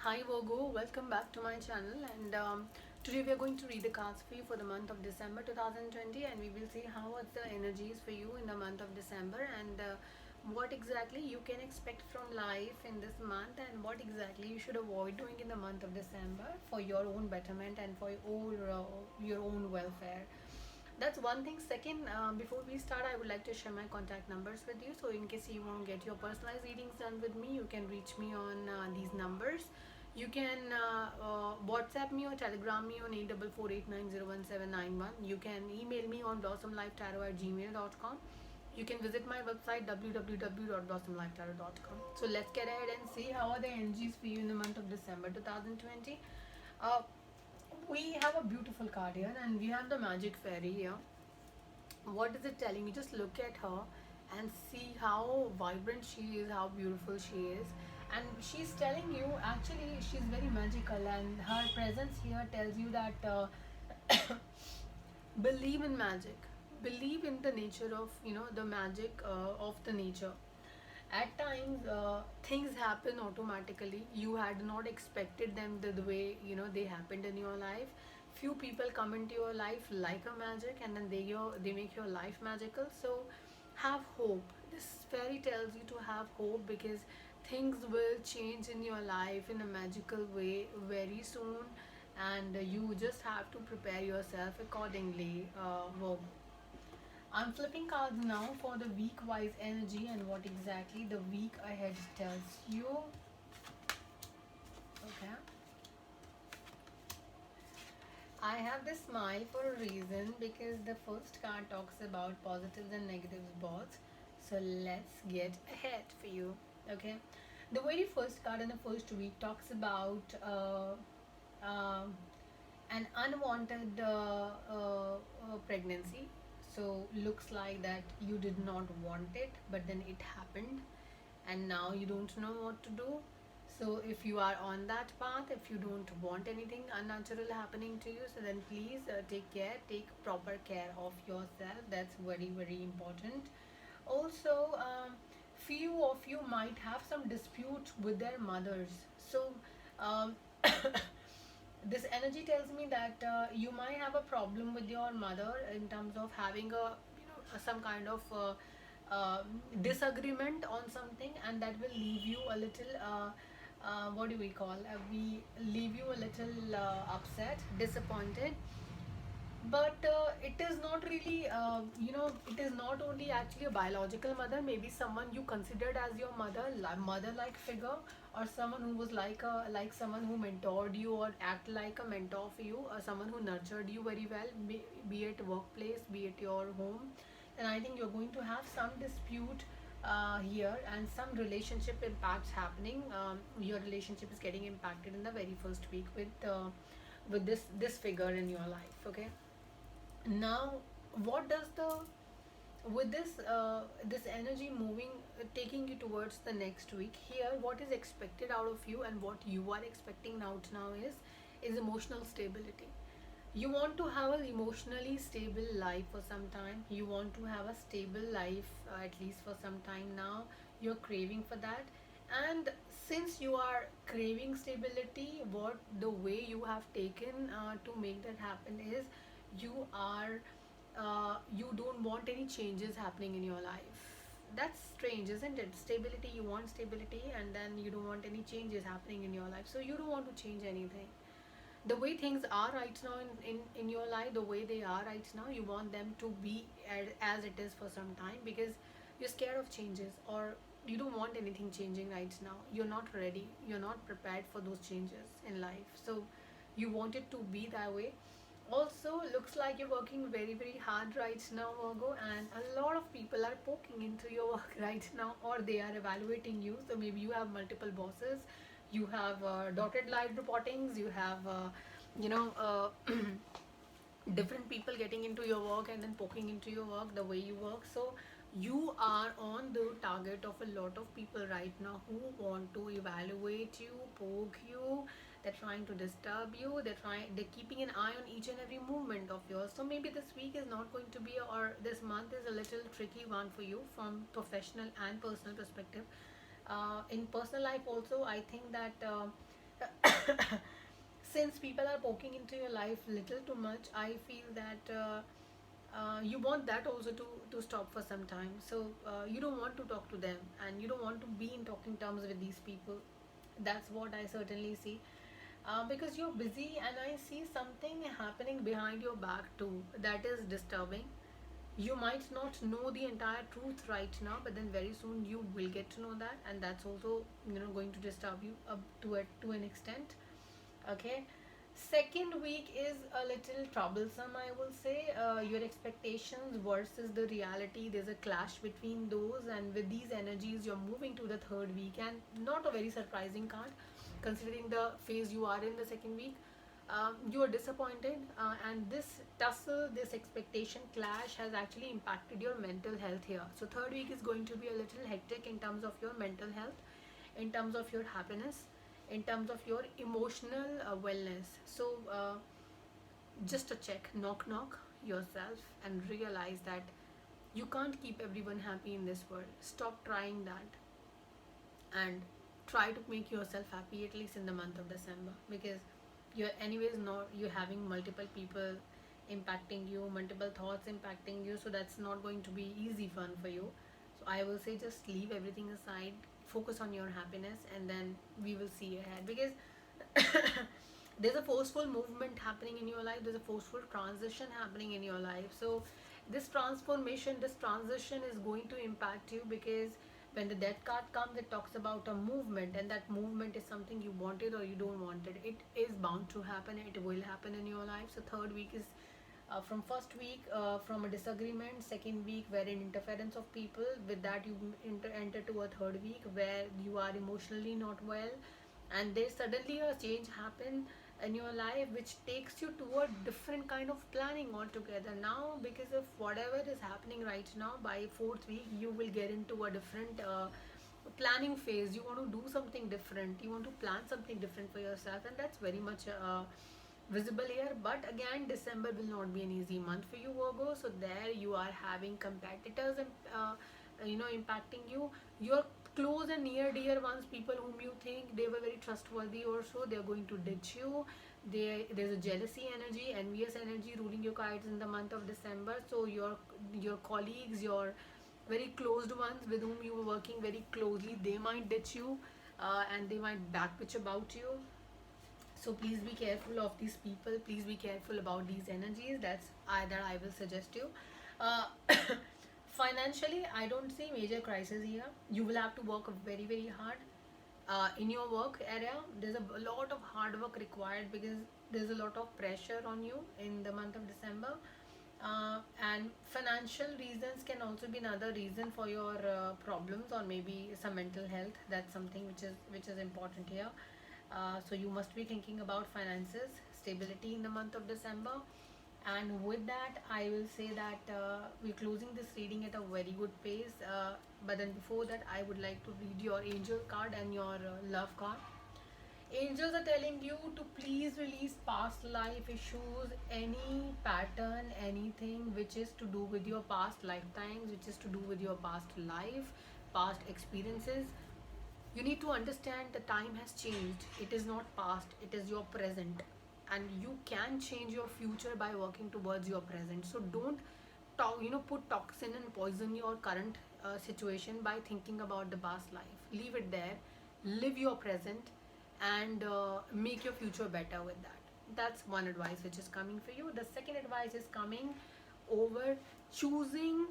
Hi Virgo, welcome back to my channel, and today we are going to read the cards for you for the month of December 2020, and we will see how are the energies for you in the month of December, and what exactly you can expect from life in this month, and what exactly you should avoid doing in the month of December for your own betterment and for your own welfare. That's one thing. Second, before we start, I would like to share my contact numbers with you. So, in case you want to get your personalized readings done with me, you can reach me on these numbers. You can WhatsApp me or Telegram me on 8448901791. You can email me on blossomlifetarot@gmail.com. You can visit my website www.blossomlifetarot.com. So let's get ahead and see how are the energies for you in the month of December 2020. Uh, we have a beautiful card here, and we have the magic fairy here. What is it telling me? Just look at her and see how vibrant she is, how beautiful she is. And she's telling you actually she's very magical, and her presence here tells you that believe in magic, believe in the nature of the magic of the nature. At times things happen automatically, you had not expected them the way they happened in your life. Few people come into your life like a magic, and then they make your life magical. So have hope. This fairy tells you to have hope, because things will change in your life in a magical way very soon, and you just have to prepare yourself accordingly. I'm flipping cards now for the week wise energy and what exactly the week ahead tells you. Okay. I have this smile for a reason, because the first card talks about positives and negatives both. So let's get ahead for you. Okay. The very first card in the first week talks about um an unwanted pregnancy. So looks like that you did not want it, but then it happened, and now you don't know what to do. So if you are on that path, if you don't want anything unnatural happening to you, so then please take care, take proper care of yourself. That's very very important. Also, few of you might have some dispute with their mothers. So um, this energy tells me that you might have a problem with your mother in terms of having a some kind of disagreement on something, and that will leave you a little what do we call we leave you a little upset, disappointed. But it is not really it is not only actually a biological mother, maybe someone you considered as your mother, mother like figure, or someone who was like someone who mentored you or act like a mentor for you, or someone who nurtured you very well, be it workplace, be it your home. And I think you're going to have some dispute here, and some relationship impacts happening. Your relationship is getting impacted in the very first week with this figure in your life. Okay. Now, what does the with this energy moving, taking you towards the next week here, what is expected out of you and what you are expecting out now is emotional stability. You want to have an emotionally stable life for some time. You want to have a stable life, at least for some time now. You're craving for that. And since you are craving stability, what the way you have taken to make that happen is you are you don't want any changes happening in your life. That's strange, isn't it? Stability, you want stability, and then you don't want any changes happening in your life, so you don't want to change anything. The way things are right now in your life, the way they are right now, you want them to be as it is for some time, because you're scared of changes, or you don't want anything changing right now. You're not ready, you're not prepared for those changes in life, so you want it to be that way. Also looks like you're working very very hard right now, Virgo, and a lot of people are poking into your work right now, or they are evaluating you. So maybe you have multiple bosses, you have dotted line reportings, you have you know different people getting into your work and then poking into your work, the way you work. So you are on the target of a lot of people right now who want to evaluate you, poke you. They're trying to disturb you, they're keeping an eye on each and every movement of yours. So maybe this week is not going to be, or this month is a little tricky one for you from professional and personal perspective. In personal life also, I think that Since people are poking into your life little too much, I feel that you want that also to stop for some time. So you don't want to talk to them, and you don't want to be in talking terms with these people. That's what I certainly see. Because you're busy, and I see something happening behind your back too that is disturbing. You might not know the entire truth right now, but then very soon you will get to know that, and that's also, going to disturb you up to an extent. Okay. Second week is a little troublesome, I will say. Your expectations versus the reality, there's a clash between those, and with these energies you're moving to the third week, and not a very surprising card considering the phase you are in the second week. You are disappointed, and this tussle, this expectation clash has actually impacted your mental health here. So third week is going to be a little hectic in terms of your mental health, in terms of your happiness, in terms of your emotional wellness. So just a check, knock knock yourself, and realize that you can't keep everyone happy in this world. Stop trying that, and try to make yourself happy at least in the month of December, because you're anyways not, you're having multiple people impacting you, multiple thoughts impacting you, so that's not going to be easy fun for you. So I will say just leave everything aside, focus on your happiness, and then we will see ahead, because there's a forceful movement happening in your life, there's a forceful transition happening in your life. So this transformation, this transition is going to impact you, because when the death card comes, it talks about a movement, and that movement is something you wanted or you don't want it. It is bound to happen, it will happen in your life. So third week is from first week, from a disagreement, second week wherein interference of people, with that you enter to a third week where you are emotionally not well, and there's suddenly a change happen in your life which takes you to a different kind of planning altogether now, because of whatever is happening right now. By fourth week you will get into a different planning phase. You want to do something different, you want to plan something different for yourself, and that's very much visible here. But again, December will not be an easy month for you, Virgo. So there you are having competitors and impacting you. Your close and near dear ones, people whom you think they were very trustworthy or so, they're going to ditch you. There's a jealousy energy, envious energy ruling your cards in the month of December. So your colleagues, your very closed ones with whom you were working very closely, they might ditch you, and they might backbitch about you. So please be careful of these people, please be careful about these energies. That I will suggest you. uh, Financially, I don't see major crisis here. You will have to work very very hard in your work area. There's a lot of hard work required, because there's a lot of pressure on you in the month of December. And financial reasons can also be another reason for your problems, or maybe some mental health. That's something which is important here. So you must be thinking about finances, stability in the month of December. And with that, I will say that we're closing this reading at a very good pace. But then before that, I would like to read your angel card and your love card. Angels are telling you to please release past life issues, any pattern, anything which is to do with your past lifetimes, which is to do with your past life, past experiences. You need to understand the time has changed. It is not past, it is your present. And you can change your future by working towards your present. So don't put toxin and poison your current situation by thinking about the past life. Leave it there, live your present, and make your future better with that. That's one advice which is coming for you. The second advice is coming over choosing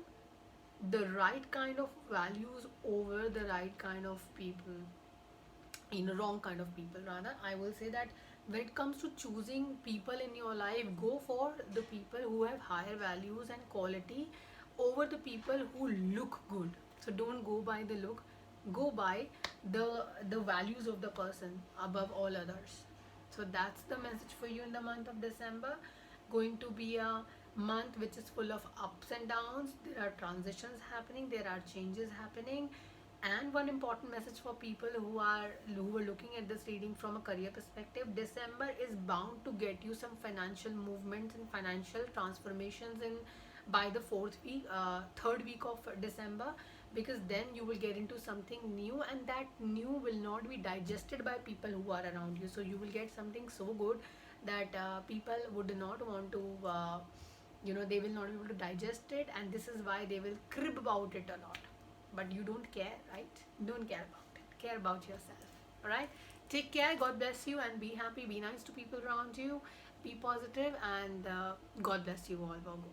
the right kind of values over the right kind of people, in a wrong kind of people rather. I will say that when it comes to choosing people in your life, go for the people who have higher values and quality over the people who look good. So don't go by the look, go by the values of the person above all others. So that's the message for you in the month of December. Going to be a month which is full of ups and downs. There are transitions happening, there are changes happening. And one important message for people who are looking at this reading from a career perspective: December is bound to get you some financial movements and financial transformations in by the third week of December, because then you will get into something new, and that new will not be digested by people who are around you. So you will get something so good that people would not want to they will not be able to digest it, and this is why they will crib about it a lot. But you don't care, right? Don't care about it, care about yourself. All right, take care, god bless you, and be happy, be nice to people around you, be positive, and god bless you all, Virgo.